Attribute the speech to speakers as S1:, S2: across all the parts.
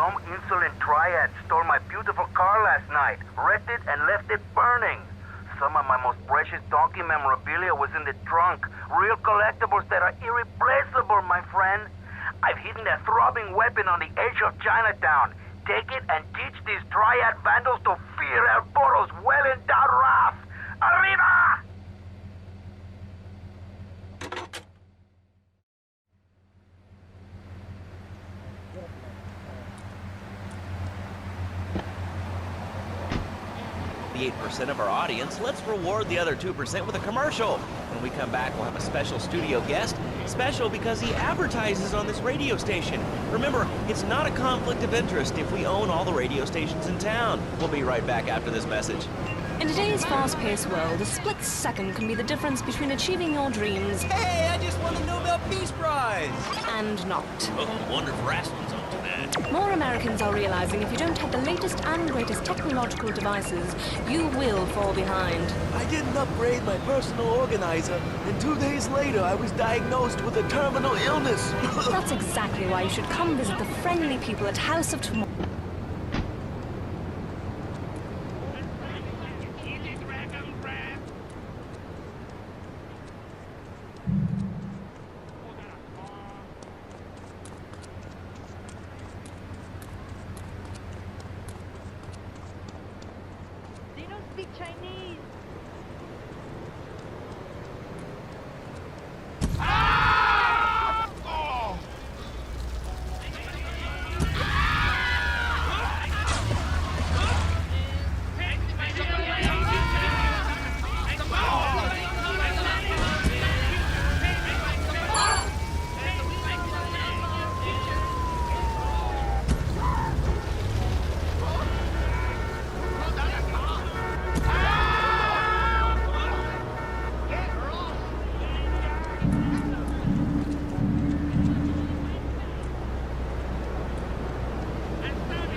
S1: Some insolent triad stole my beautiful car last night, wrecked it and left it burning. Some of my most precious donkey memorabilia was in the trunk. Real collectibles that are irreplaceable, my friend. I've hidden a throbbing weapon on the edge of Chinatown. Take it and teach these triad vandals to fear El Poro's well-endowed wrath. Arriba!
S2: The 8% of our audience, let's reward the other 2% with a commercial. When we come back, we'll have a special studio guest. Special because he advertises on this radio station. Remember, it's not a conflict of interest if we own all the radio stations in town. We'll be right back after this message.
S3: In today's fast-paced world, a split second can be the difference between achieving your dreams
S2: Hey, I just won the Nobel Peace Prize!
S3: and not.
S2: Oh, I wonder if wrestling's on tonight.
S3: More Americans are realizing if you don't have the latest and greatest technological devices, you will fall behind.
S4: I didn't upgrade my personal organizer, and 2 days later I was diagnosed with a terminal illness.
S3: That's exactly why you should come visit the friendly people at House of Tomorrow.
S5: They don't speak Chinese.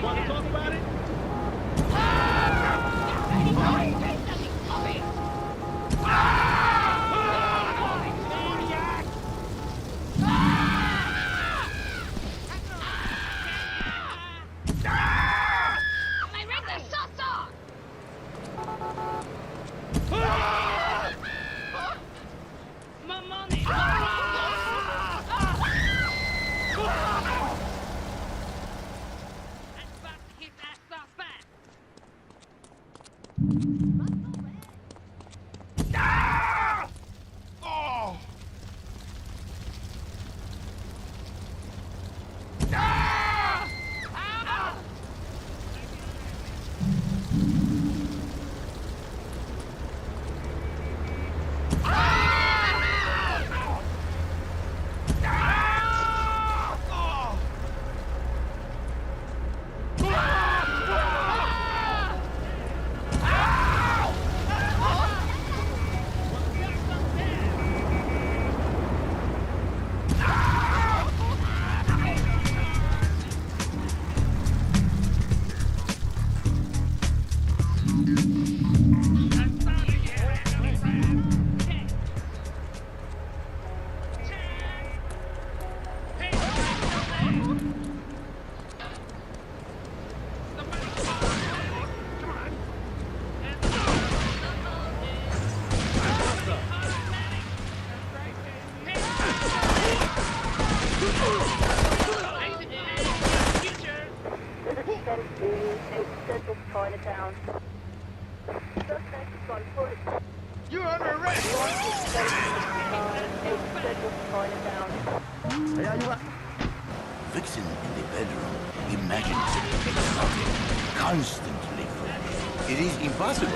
S6: Want to talk about it? You're under arrest!
S7: Vixen in the bedroom imagines exotic, constantly fresh. It is impossible.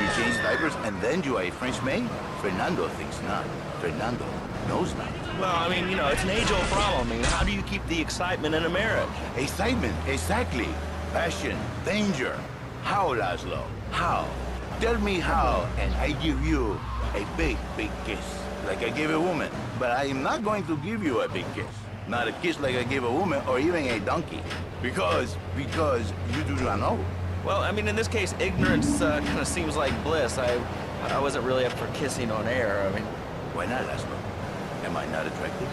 S7: You change diapers and then you are a French maid? Fernando thinks not. Fernando knows not.
S2: Well, I mean, you know, it's an age-old problem. I mean, how do you keep the excitement in a marriage?
S7: Excitement, exactly. Passion, danger. How, Laszlo? How? Tell me how, and I give you a big, big kiss, like I gave a woman. But I am not going to give you a big kiss. Not a kiss like I gave a woman or even a donkey. Because you do not know.
S2: Well, I mean, in this case, ignorance kind of seems like bliss. I wasn't really up for kissing on air. I mean,
S7: Why not, Laszlo? Am I not attractive?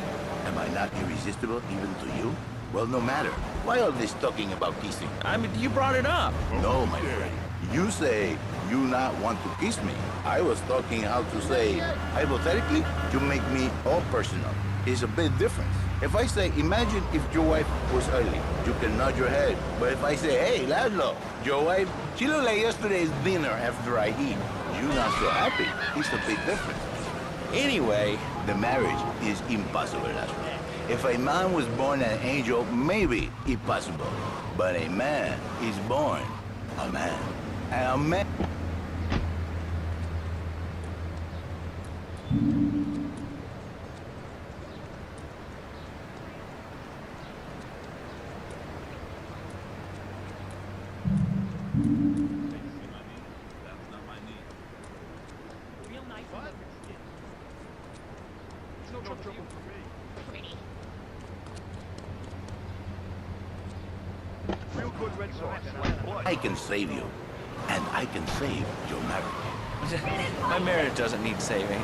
S7: Am I not irresistible even to you? Well, no matter. Why all this talking about kissing?
S2: I mean, you brought it up.
S7: No, my friend. You say you not want to kiss me. I was talking how to say, hypothetically, to make me all personal. It's a bit different. If I say, imagine if your wife was ugly, you can nod your head. But if I say, hey, Laszlo, your wife, she looked like yesterday's dinner after I eat. You're not so happy. It's a big difference.
S2: Anyway,
S7: The marriage is impossible, Laszlo. If a man was born an angel, maybe it's possible. But a man is born a man. And a man... I can save you, and I can save your marriage.
S2: my marriage doesn't need saving.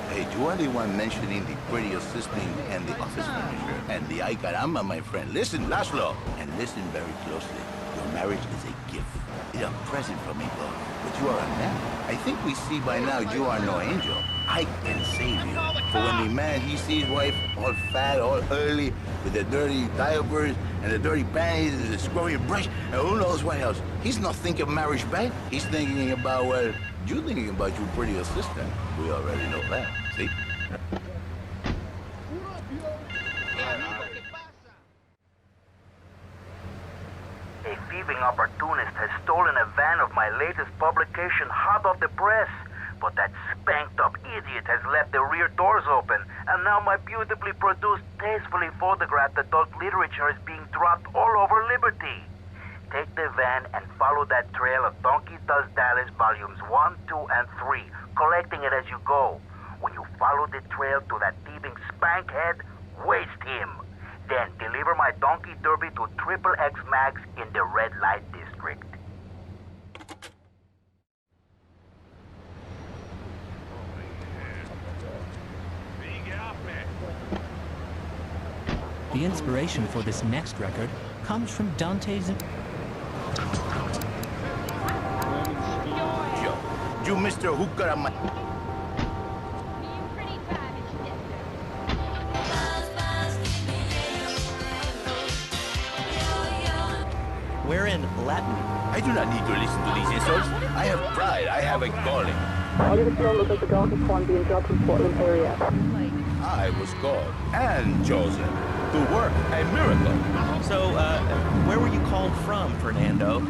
S7: Hey, you are the one mentioning the pretty assistant and the office furniture and the ay caramba, my friend. Listen, Laszlo, and listen very closely. Your marriage is a gift. It's a present from above. But you are a man. I think we see by now you are no angel. I can save you. For when the man, he sees wife all fat, all early, with the dirty diapers and the dirty panties and the scrubby brush, and who knows what else. He's not thinking marriage back. He's thinking about, well, you're thinking about your pretty assistant. We already know that. See?
S1: A thieving opportunist has stolen a van of my latest publication hot off the press. But that spanked-up idiot has left the rear doors open, and now my beautifully produced, tastefully photographed adult literature is being dropped all over Liberty. Take the van and follow that trail of Donkey Does Dallas volumes 1, 2, and 3, collecting it as you go. When you follow the trail to that thieving spankhead, waste him. Then deliver my Donkey Derby to XXX Max in the red light district.
S8: The inspiration for this next record comes from Dante's...
S7: Yo, you Mr. Hooker, my...
S2: We're in Latin.
S7: I do not need to listen to these insults. I have pride. I have a calling.
S9: All you can look at the Gulf of Juan being dropped in Portland area.
S7: I was called and chosen to work a miracle.
S2: So, where were you called from, Fernando?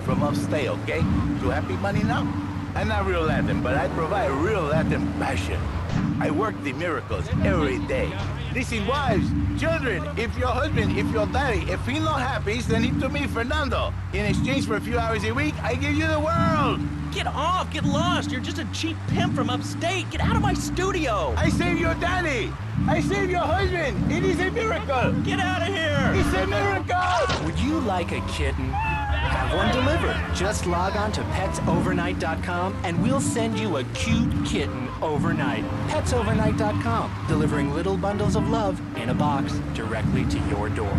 S7: From upstate, okay? To happy money now? I'm not real Latin, but I provide real Latin passion. I work the miracles every day. Listen, wives, children, if your husband, if your daddy, if he's not happy, send him to me, Fernando. In exchange for a few hours a week, I give you the world.
S2: Get off! Get lost! You're just a cheap pimp from upstate! Get out of my studio!
S7: I save your daddy. I save your husband. It is a miracle.
S2: Get out of here!
S7: It's a miracle.
S8: Would you like a kitten? Have one delivered. Just log on to petsovernight.com and we'll send you a cute kitten overnight. Petsovernight.com, delivering little bundles of love in a box directly to your door.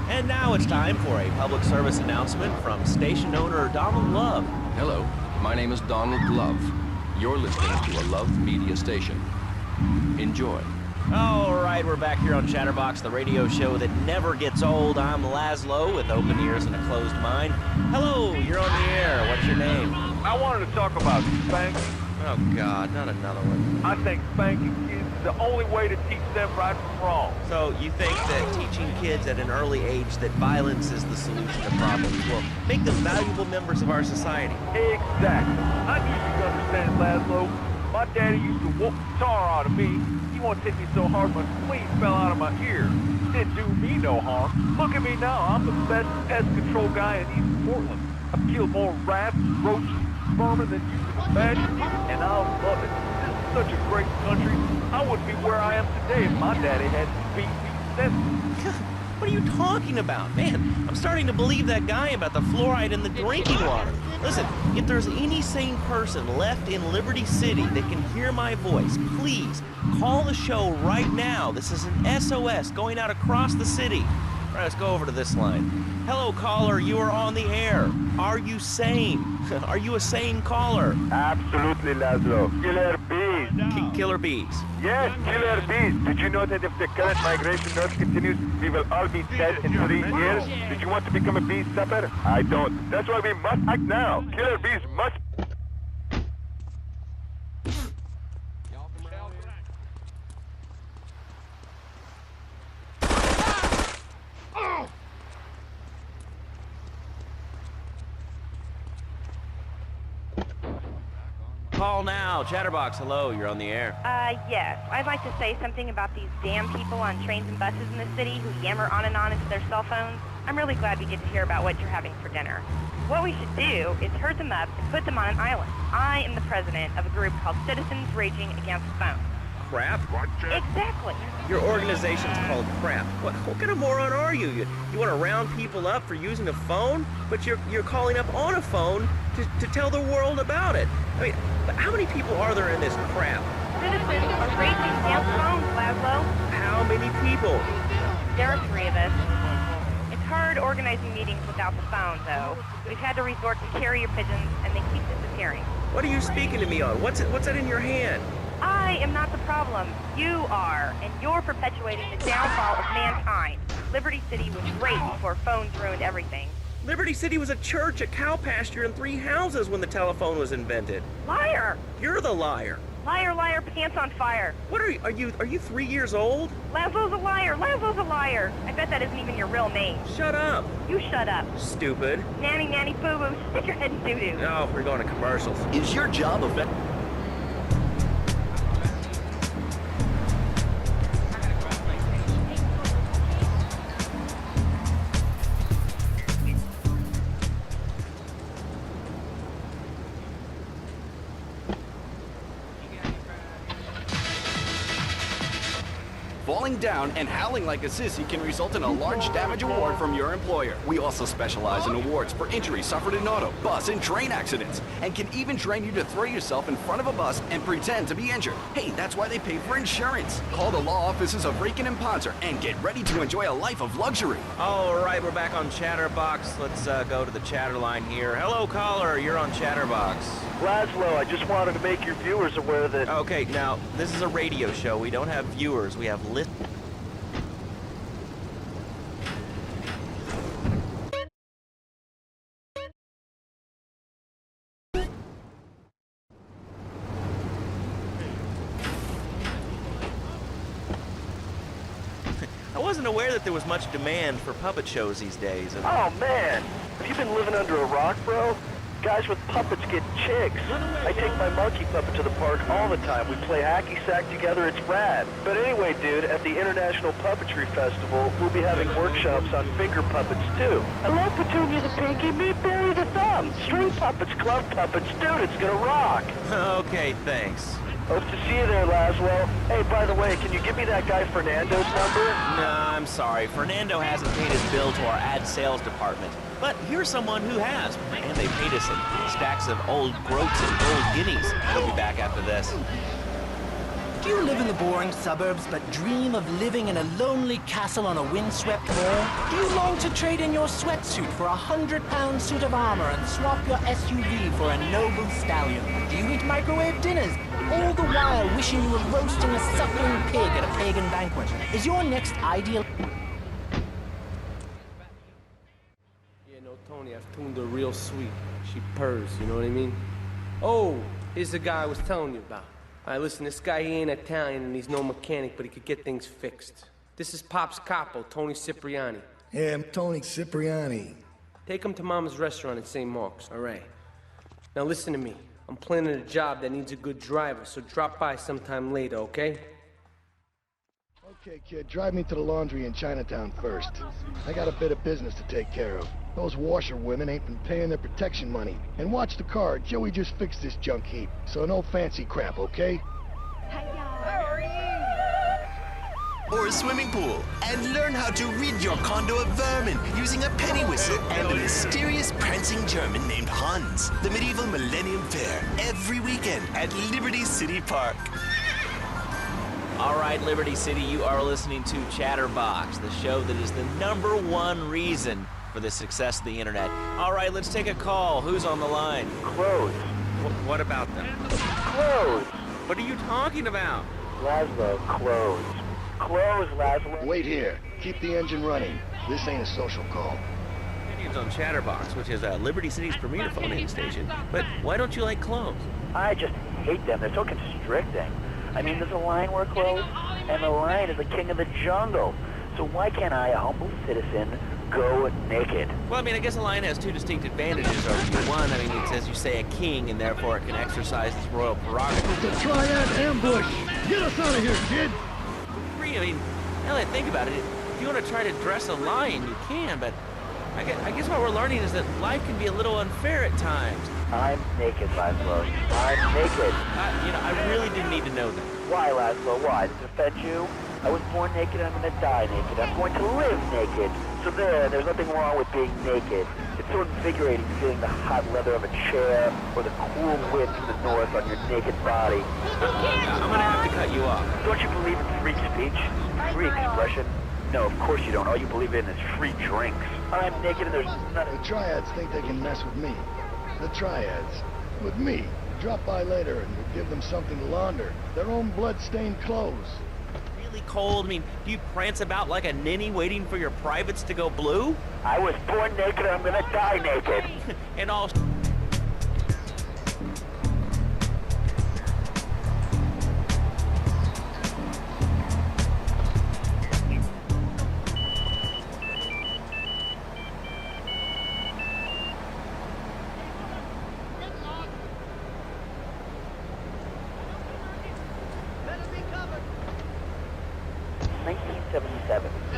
S2: And now it's time for a public service announcement from station owner Donald Love.
S10: Hello, my name is Donald Love. You're listening to a Love Media station. Enjoy.
S2: All right, we're back here on Chatterbox, the radio show that never gets old. I'm Laszlo with open ears and a closed mind. Hello, you're on the air. What's your name?
S6: I wanted to talk about spanking.
S2: Oh, God, not another one.
S6: I think spanking is the only way to teach them right from wrong.
S2: So you think that teaching kids at an early age that violence is the solution to problems will make them valuable members of our society?
S6: Exactly. I knew you'd understand, Laszlo. My daddy used to whoop the tar out of me. He once hit me so hard my spleen fell out of my ear. Didn't do me no harm. Look at me now. I'm the best pest control guy in East Portland. I've killed more rats, roaches, vermin than you can imagine, and I love it. This is such a great country. I wouldn't be where I am today if my daddy hadn't beat me senseless.
S2: What are you talking about? Man, I'm starting to believe that guy about the fluoride in the drinking water. Listen, if there's any sane person left in Liberty City that can hear my voice, please call the show right now. This is an SOS going out across the city. All right, let's go over to this line. Hello, caller, you are on the air. Are you sane? Are you a sane caller?
S6: Absolutely, Laszlo. Killer bees.
S2: Killer bees.
S6: Yes, killer bees. Did you know that if the current migration north continues, we will all be dead in 3 years? Did you want to become a bee supper? I don't. That's why we must act now. Killer bees must...
S2: Call now. Chatterbox, hello, you're on the air.
S5: Yes. I'd like to say something about these damn people on trains and buses in the city who yammer on and on into their cell phones. I'm really glad we get to hear about what you're having for dinner. What we should do is herd them up and put them on an island. I am the president of a group called Citizens Raging Against Phones.
S2: Crap?
S5: Exactly.
S2: Your organization's called Crap. What kind of moron are you? You want to round people up for using a phone? But you're calling up on a phone to tell the world about it. I mean, how many people are there in this crap?
S5: Citizens are raging against phones, Laszlo.
S2: How many people?
S5: There are 3 of us. It's hard organizing meetings without the phone, though. We've had to resort to carrier pigeons, and they keep disappearing.
S2: What are you speaking to me on? What's that in your hand?
S5: I am not the problem. You are, and you're perpetuating the downfall of mankind. Liberty City was great before phones ruined everything.
S2: Liberty City was a church, a cow pasture, and 3 houses when the telephone was invented.
S5: Liar!
S2: You're the liar.
S5: Liar, liar, pants on fire.
S2: What are you? Are you 3 years old?
S5: Laszlo's a liar. Laszlo's a liar. I bet that isn't even your real name.
S2: Shut up.
S5: You shut up.
S2: Stupid.
S5: Nanny, nanny, boo-boo. Stick your head in doo-doo.
S2: Oh, we're going to commercials.
S4: Is your job effective?
S11: Falling down and howling like a sissy can result in a large damage award from your employer. We also specialize in awards for injuries suffered in auto, bus, and train accidents, and can even train you to throw yourself in front of a bus and pretend to be injured. Hey, that's why they pay for insurance. Call the law offices of Rakin and Ponzer and get ready to enjoy a life of luxury.
S2: All right, we're back on Chatterbox. Let's go to the chatter line here. Hello, caller. You're on Chatterbox.
S6: Laszlo, I just wanted to make your viewers aware that...
S2: Okay, now, this is a radio show. We don't have viewers. We have listeners. I wasn't aware that there was much demand for puppet shows these days.
S6: Oh, man! Have you been living under a rock, bro? Guys with puppets get chicks. I take my monkey puppet to the park all the time. We play hacky sack together, it's rad. But anyway, dude, at the International Puppetry Festival, we'll be having workshops on finger puppets, too. I love Petunia the Pinky, Meat Barry the Thumb. String puppets, glove puppets, dude, it's gonna rock.
S2: Okay, thanks.
S6: Hope to see you there, Laszlo. Hey, by the way, can you give me that guy Fernando's number?
S2: Nah, I'm sorry. Fernando hasn't paid his bill to our ad sales department. But here's someone who has, and they paid us in stacks of old groats and gold guineas. We'll be back after this.
S8: Do you live in the boring suburbs but dream of living in a lonely castle on a windswept moor? Do you long to trade in your sweatsuit for a 100-pound suit of armor and swap your SUV for a noble stallion? Do you eat microwave dinners, all the while wishing you were roasting a suckling pig at a pagan banquet? Is your next ideal...
S12: Yeah, no, Tony, I've tuned her real sweet. She purrs, you know what I mean? Oh, here's the guy I was telling you about. All right, listen, this guy, he ain't Italian and he's no mechanic, but he could get things fixed. This is Pop's capo, Tony Cipriani.
S13: Yeah, I'm Tony Cipriani.
S12: Take him to Mama's restaurant in St. Mark's, all right? Now listen to me. I'm planning a job that needs a good driver, so drop by sometime later, okay?
S13: Okay, kid, drive me to the laundry in Chinatown first. I got a bit of business to take care of. Those washerwomen ain't been paying their protection money. And watch the car, Joey just fixed this junk heap. So no fancy crap, okay?
S14: or a swimming pool. And learn how to rid your condo of vermin using a penny whistle and a mysterious prancing German named Hans. The medieval Millennium Fair, every weekend at Liberty City Park.
S2: All right, Liberty City, you are listening to Chatterbox, the show that is the #1 reason for the success of the internet. All right, let's take a call. Who's on the line?
S6: Close.
S2: What about them?
S6: Close.
S2: What are you talking about?
S6: Laszlo, close. Close, Laszlo.
S13: Wait here. Keep the engine running. This ain't a social call.
S2: It's on Chatterbox, which is Liberty City's premier phone-in station. But why don't you like clones?
S6: I just hate them. They're so constricting. I mean, there's a line where close, and the lion is the king of the jungle. So why can't I, a humble citizen, go naked?
S2: Well, I mean, I guess a lion has two distinct advantages over you. One, I mean, it's, as you say, a king, and therefore it can exercise its royal prerogative.
S13: The triad ambush! Get us out of here, kid!
S2: I mean, now that I think about it, if you want to try to dress a lion, you can, but I guess what we're learning is that life can be a little unfair at times.
S6: I'm naked, Laszlo. I'm naked.
S2: I really didn't need to know that.
S6: Why, Laszlo? Why? Does it offend you? I was born naked, I'm gonna die naked. I'm going to live naked. So there's nothing wrong with being naked. It's so invigorating feeling the hot leather of a chair or the cool wind from the north on your naked body.
S2: I'm gonna have to cut you off.
S6: Don't you believe in free speech? Free expression? No, of course you don't. All you believe in is free drinks. I'm naked and there's nothing.
S13: The triads think they can mess with me. The triads. With me. Drop by later and we'll give them something to launder. Their own blood-stained clothes.
S2: Really cold? I mean, do you prance about like a ninny waiting for your privates to go blue?
S6: I was born naked and I'm gonna die naked.
S2: And all...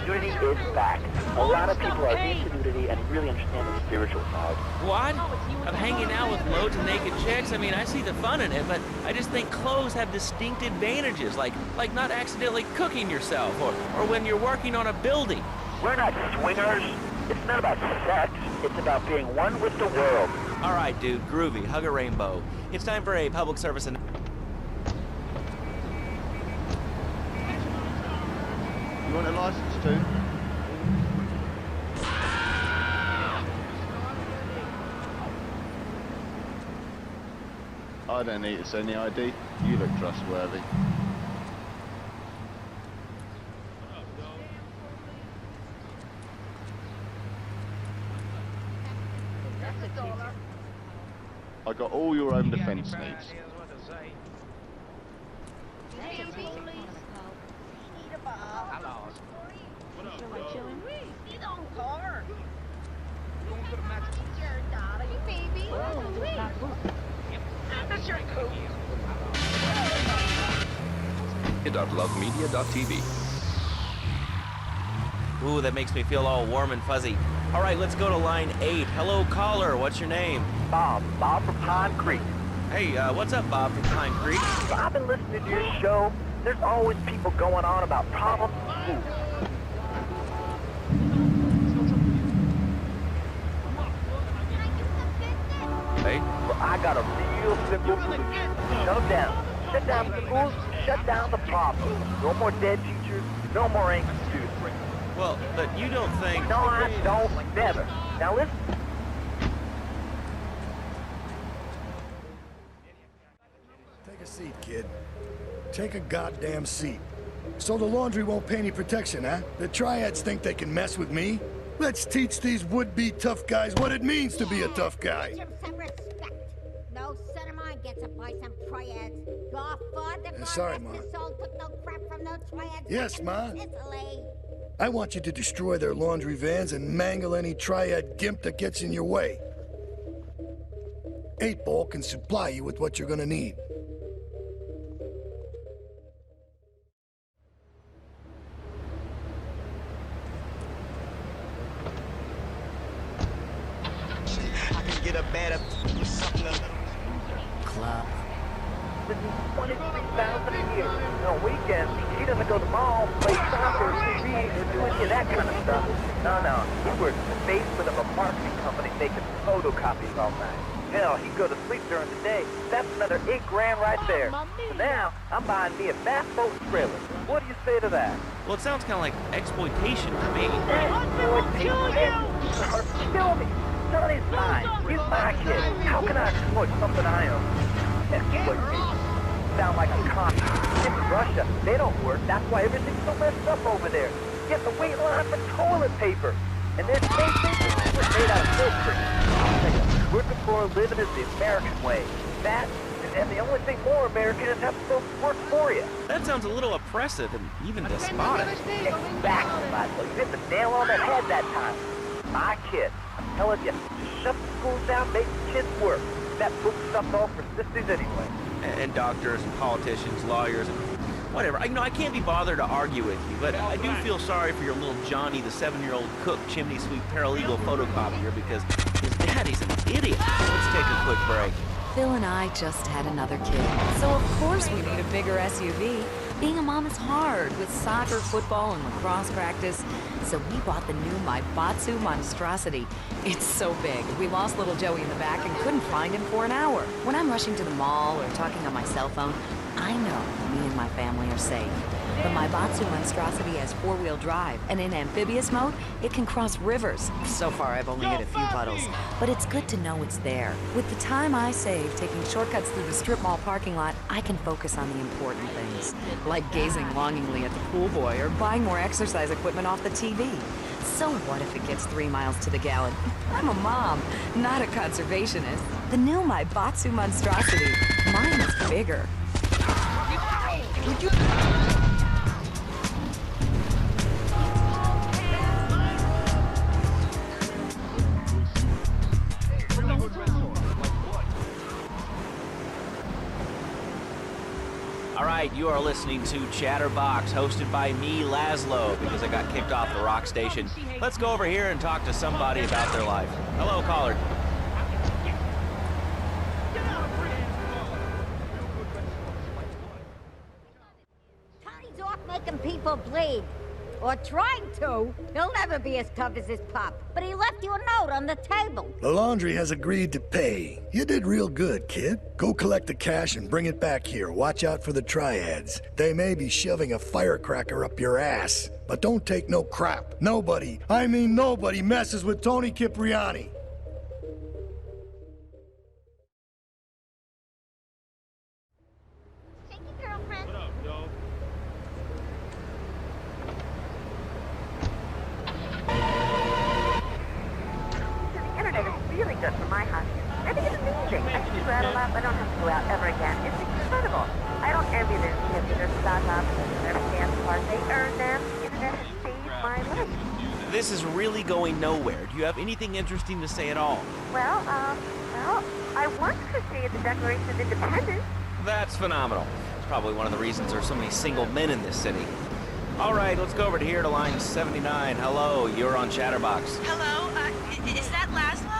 S6: Nudity is back. A lot of people are into nudity and really understand the spiritual side.
S2: What? Of hanging out with loads of naked chicks? I mean, I see the fun in it, but I just think clothes have distinct advantages, like not accidentally cooking yourself, or when you're working on a building.
S6: We're not swingers. It's not about sex. It's about being one with the world.
S2: All right, dude, groovy. Hug a rainbow. It's time for a public service announcement.
S15: You want a license too? I don't need to send the ID. You look trustworthy. I got all your own defense needs.
S10: .lovemedia.tv.
S2: Ooh, that makes me feel all warm and fuzzy. All right, let's go to line 8. Hello, caller. What's your name?
S6: Bob from Pine Creek.
S2: Hey, what's up, Bob from Pine Creek?
S6: I've been listening to your show. There's always people going on about problems.
S2: Hey?
S6: Well, I got a real simple solution. Shut them down. Shut down the schools, shut down the problems. No more dead teachers, no more angry students.
S2: Well, but you don't think...
S6: No, I don't. Never. Now listen.
S13: Take a seat, kid. Take a goddamn seat. So the laundry won't pay any protection, huh? The triads think they can mess with me? Let's teach these would-be tough guys what it means to be a tough guy.
S16: Some respect. No son of mine gets up by some triads. Your father,
S13: Sorry,
S16: God
S13: Ma.
S16: rest his soul, took no crap from those triads.
S13: Yes, Ma.
S16: Sicily.
S13: I want you to destroy their laundry vans and mangle any triad gimp that gets in your way. 8-Ball can supply you with what you're gonna need.
S14: I can get a better something.
S13: Claude.
S6: This is 23,000 a year. On weekends, he doesn't go to the mall, play soccer, read, or do any of that kind of stuff. No. He works in the basement of a marketing company making photocopies all night. Hell, he'd go to sleep during the day. That's another $8 grand right there. So now, I'm buying me a fast boat trailer. What do you say to that?
S2: Well, it sounds kind of like exploitation to me.
S6: Exploitation? Kill me. Johnny's mine. He's my kid. How can I exploit something I own? Exploit me. Sound like a con. In Russia, they don't work. That's why everything's so messed up over there. Get the wait line for toilet paper. And then space stations were made out of filters. Working for a living is the American way. That, and the only thing more American is have folks work for you.
S2: That sounds a little oppressive and even despotic.
S6: Exactly, Michael. You hit the nail on the head that time. My kid, I'm telling you, shut the schools down, make the kids work. That book stuff's all for sissies anyway.
S2: And doctors and politicians, lawyers, and whatever. I can't be bothered to argue with you, but I do feel sorry for your little Johnny, the 7-year-old cook chimney sweep paralegal photocopier, because his daddy's an idiot. Let's take a quick break.
S17: Phil and I just had another kid, so of course we need a bigger SUV. Being a mom is hard with soccer, football, and lacrosse practice, so we bought the new Maibatsu monstrosity. It's so big, we lost little Joey in the back and couldn't find him for an hour. When I'm rushing to the mall or talking on my cell phone, I know me and my family are safe. The Maibatsu monstrosity has 4-wheel drive, and in amphibious mode, it can cross rivers. So far, I've only hit a few puddles, but it's good to know it's there. With the time I save taking shortcuts through the strip mall parking lot, I can focus on the important things, like gazing longingly at the pool boy or buying more exercise equipment off the TV. So what if it gets 3 miles to the gallon? I'm a mom, not a conservationist. The new Maibatsu monstrosity, mine is bigger. Would you...
S2: All right, you are listening to Chatterbox, hosted by me, Laszlo, because I got kicked off the rock station. Let's go over here and talk to somebody about their life. Hello, caller.
S16: Tony's off making people bleed. Or trying to. He'll never be as tough as his pop. But he left you a note on the table.
S13: The laundry has agreed to pay. You did real good, kid. Go collect the cash and bring it back here. Watch out for the triads. They may be shoving a firecracker up your ass. But don't take no crap. Nobody, I mean nobody, messes with Tony Cipriani.
S5: Good for my house. I think it's amazing. I can go out a lot, but I don't have to go out ever again. It's incredible. I don't envy their kids and their startups and their dance parts. They earn them. The internet has saved my life.
S2: This is really going nowhere. Do you have anything interesting to say at all?
S5: Well, I once could say the Declaration of Independence.
S2: That's phenomenal. It's probably one of the reasons there's so many single men in this city. All right, let's go over to here to line 79. Hello, you're on Chatterbox.
S18: Hello, is that Laszlo?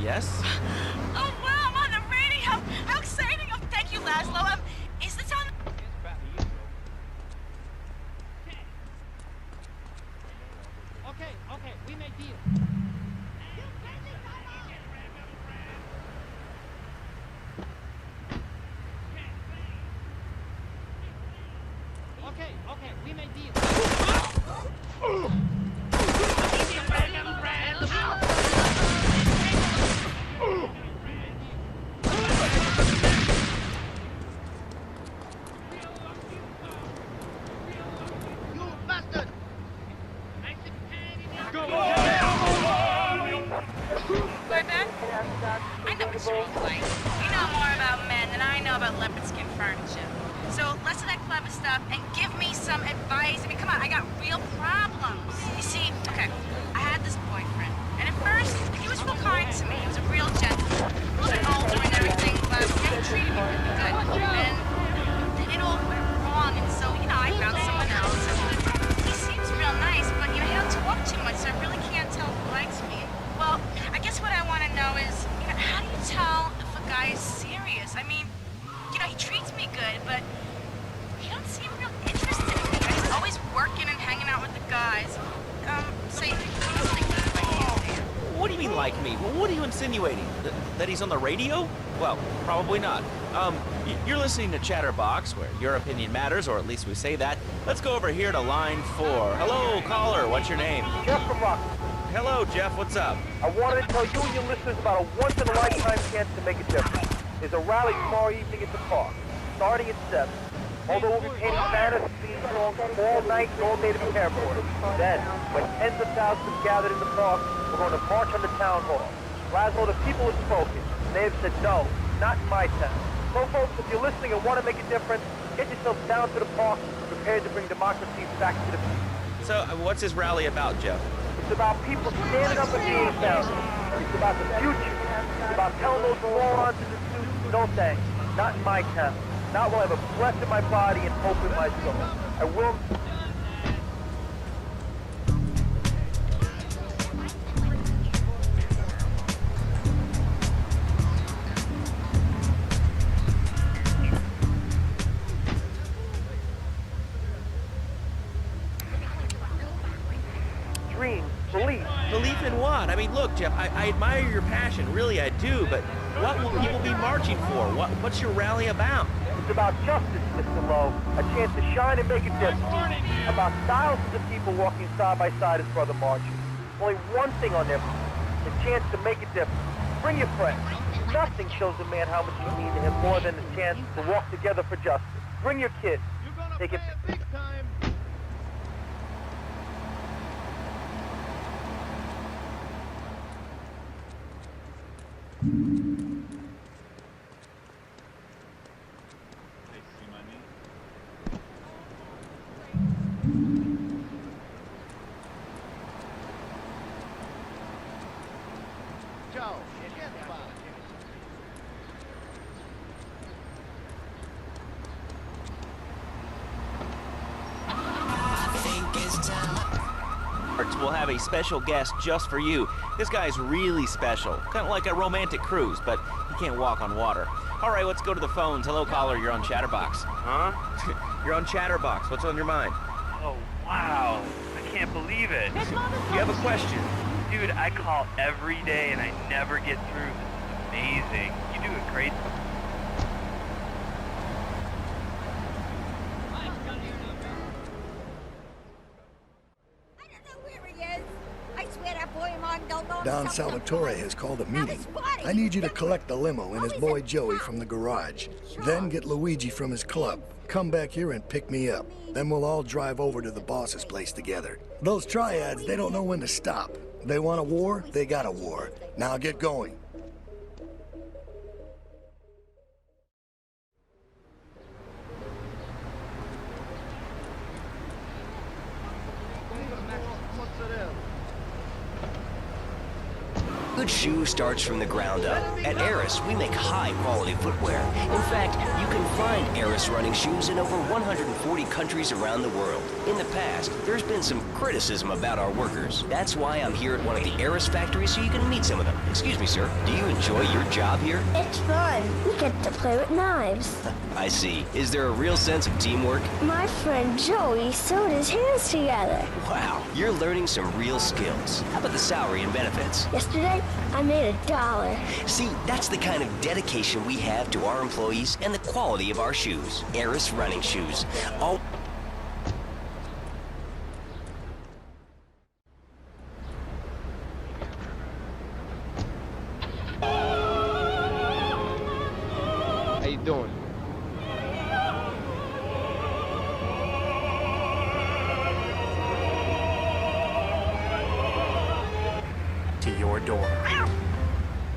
S2: Yes?
S18: Oh, wow, I'm on the radio! How exciting! Oh, thank you, Laszlo. Is this on...
S19: Okay, we made deal. Okay, we made deal.
S18: I know what street's like. You know more about men than I know about leopard skin furniture. So less of that clever stuff and give me some advice. I mean, come on, I got real problems. You see, okay, I had this boyfriend, and at first, he was real kind to me. He was a real gentleman. A little bit older and everything, but he treated me really good. And then it all went wrong, and so, you know, I found someone else. And he seems real nice, but, you know, he don't talk too much, so I really can't tell if he likes me. Well, I guess what I want to know is, you know, how do you tell if a guy is serious? I mean, you know, he treats me good, but he don't seem real interested in otherwise, say,
S2: What do you mean, like me? Well, what are you insinuating? That he's on the radio? Well, probably not. You're listening to Chatterbox, where your opinion matters, or at least we say that. Let's go over here to line 4. Hello, caller. What's your name?
S6: Jeff from Rock.
S2: Hello, Jeff. What's up?
S6: I wanted to tell you and your listeners about a once-in-a-lifetime chance to make a difference. There's a rally tomorrow evening at the park, starting at 7. Although we'll be painting banners and theme songs all night and all day to be airport. Then, when tens of thousands gathered in the park, we're going to march on the town hall. Laszlo, the people have spoken. They have said no, not in my town. So, folks, if you're listening and want to make a difference, get yourself down to the park, prepared to bring democracy back to the people.
S2: So, what's this rally about, Jeff?
S6: It's about people standing up and being found. It's about the future. It's about telling those morons in the suits, no thanks. Not in my town. Not while I have a breath in my body and hope in my soul. I will... Dreams, belief.
S2: Belief in what? I mean, look, Jeff, I admire your passion. Really, I do. But what will people be marching for? What's your rally about?
S6: It's about justice, Mr. Lowe. A chance to shine and make a difference. About thousands of people walking side by side as brother marches. Only one thing on their mind. The chance to make a difference. Bring your friends. Nothing shows a man how much you mean to him more than the chance to walk together for justice. Bring your kids. They can...
S2: We'll have a special guest just for you. This guy's really special. Kind of like a romantic cruise, but he can't walk on water. All right, let's go to the phones. Hello, caller. You're on Chatterbox.
S19: Huh?
S2: You're on Chatterbox. What's on your mind?
S19: Oh, wow. I can't believe it.
S2: You have a question?
S19: Dude, I call every day and I never get through. This is amazing. You do a great...
S13: Don Salvatore has called a meeting. I need you to collect the limo and his boy Joey from the garage. Then get Luigi from his club. Come back here and pick me up. Then we'll all drive over to the boss's place together. Those triads, they don't know when to stop. They want a war, they got a war. Now get going.
S20: Good shoe starts from the ground up. At Eris, we make high-quality footwear. In fact, you can find Eris running shoes in over 140 countries around the world. In the past, there's been some criticism about our workers. That's why I'm here at one of the Eris factories so you can meet some of them. Excuse me, sir. Do you enjoy your job here?
S21: It's fun. We get to play with knives.
S20: I see. Is there a real sense of teamwork?
S21: My friend Joey sewed his hands together.
S20: Wow, you're learning some real skills. How about the salary and benefits?
S21: Yesterday, I made $1.
S20: See, that's the kind of dedication we have to our employees and the quality of our shoes. Eris running shoes. All...
S12: How you doing?
S8: To your door.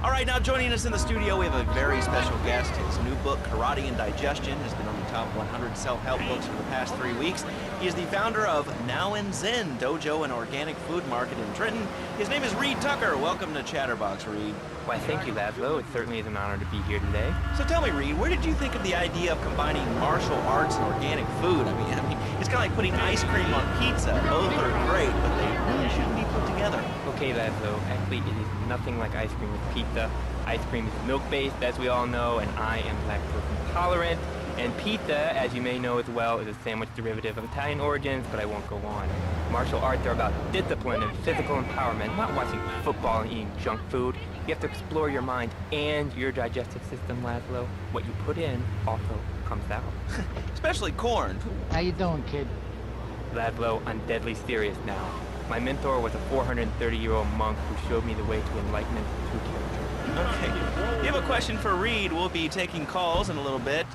S2: All right, now joining us in the studio, we have a very special guest. His new book, Karate and Digestion, has been on the top 100 self-help books for the past 3 weeks. He is the founder of Now and Zen Dojo and Organic Food Market in Trenton. His name is Reed Tucker. Welcome to Chatterbox, Reed.
S22: Why, thank you, Laszlo. It certainly is an honor to be here today.
S2: So tell me, Reed, where did you think of the idea of combining martial arts and organic food? I mean, it's kind of like putting ice cream on pizza. Both are great, but they really shouldn't be put together.
S22: Okay, Laszlo. Actually, it is nothing like ice cream with pizza. Ice cream is milk-based, as we all know, and I am lactose intolerant. And pizza, as you may know as well, is a sandwich derivative of Italian origins, but I won't go on. Martial arts are about discipline and physical empowerment, not watching football and eating junk food. You have to explore your mind and your digestive system, Laszlo. What you put in also comes out.
S2: Especially corn.
S1: How you doing, kid?
S22: Laszlo, I'm deadly serious now. My mentor was a 430-year-old monk who showed me the way to enlightenment through character.
S2: Okay. You have a question for Reed. We'll be taking calls in a little bit.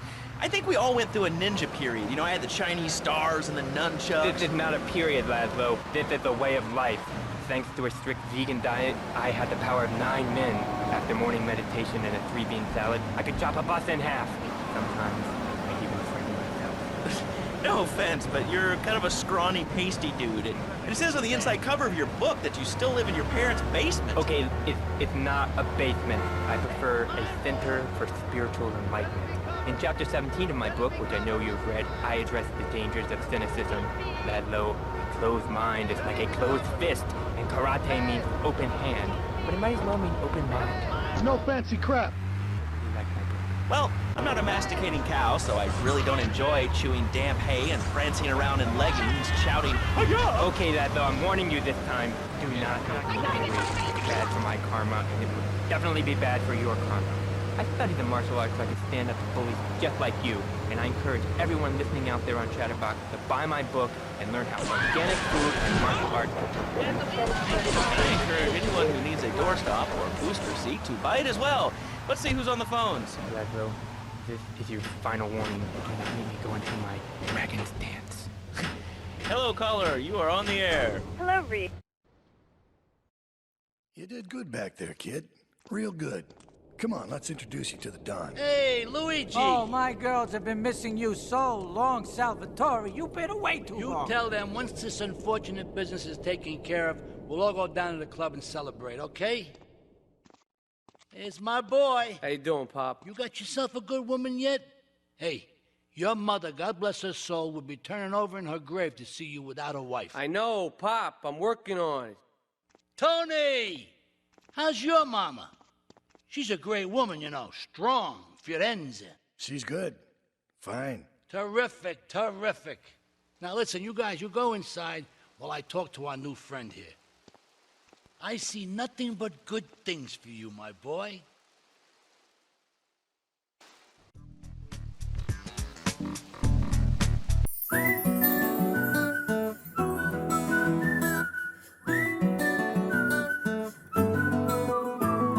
S2: I think we all went through a ninja period. You know, I had the Chinese stars and the nunchucks.
S22: This is not a period, Laszlo. This is a way of life. Thanks to a strict vegan diet, I had the power of 9 men. After morning meditation and a 3-bean salad, I could chop a bus in half. Sometimes, I even frighten myself.
S2: No offense, but you're kind of a scrawny, pasty dude. And it says on the inside cover of your book that you still live in your parents' basement.
S22: Okay, it's not a basement. I prefer a center for spiritual enlightenment. In chapter 17 of my book, which I know you've read, I address the dangers of cynicism. Laszlo, a closed mind is like a closed fist, and karate means open hand. But it might as well mean open mind.
S13: It's no fancy crap.
S2: Well, I'm not a masticating cow, so I really don't enjoy chewing damp hay and prancing around in leggings, shouting, "Hi-ya!"
S22: Okay, Laszlo, I'm warning you this time. Do not make me angry. It's bad for my karma, and it would definitely be bad for your karma. I studied the martial arts so I could stand up to bullies just like you, and I encourage everyone listening out there on Chatterbox to buy my book and learn how organic food and martial arts work.
S2: I encourage anyone who needs a doorstop or booster seat to buy it as well. Let's see who's on the phones.
S22: Laszlo, this is your final warning. Do not make me go into my dragon's dance.
S2: Hello, caller. You are on the air.
S5: Hello, Reed.
S13: You did good back there, kid. Real good. Come on, let's introduce you to the Don.
S1: Hey, Luigi!
S3: Oh, my girls have been missing you so long, Salvatore. You've been away too long.
S1: You tell them once this unfortunate business is taken care of, we'll all go down to the club and celebrate, okay? It's my boy.
S12: How you doing, Pop?
S1: You got yourself a good woman yet? Hey, your mother, God bless her soul, would be turning over in her grave to see you without a wife.
S12: I know, Pop. I'm working on it.
S1: Tony! How's your mama? She's a great woman, you know. Strong. Firenze.
S13: She's good. Fine.
S1: Terrific, terrific. Now listen, you guys, you go inside while I talk to our new friend here. I see nothing but good things for you, my boy.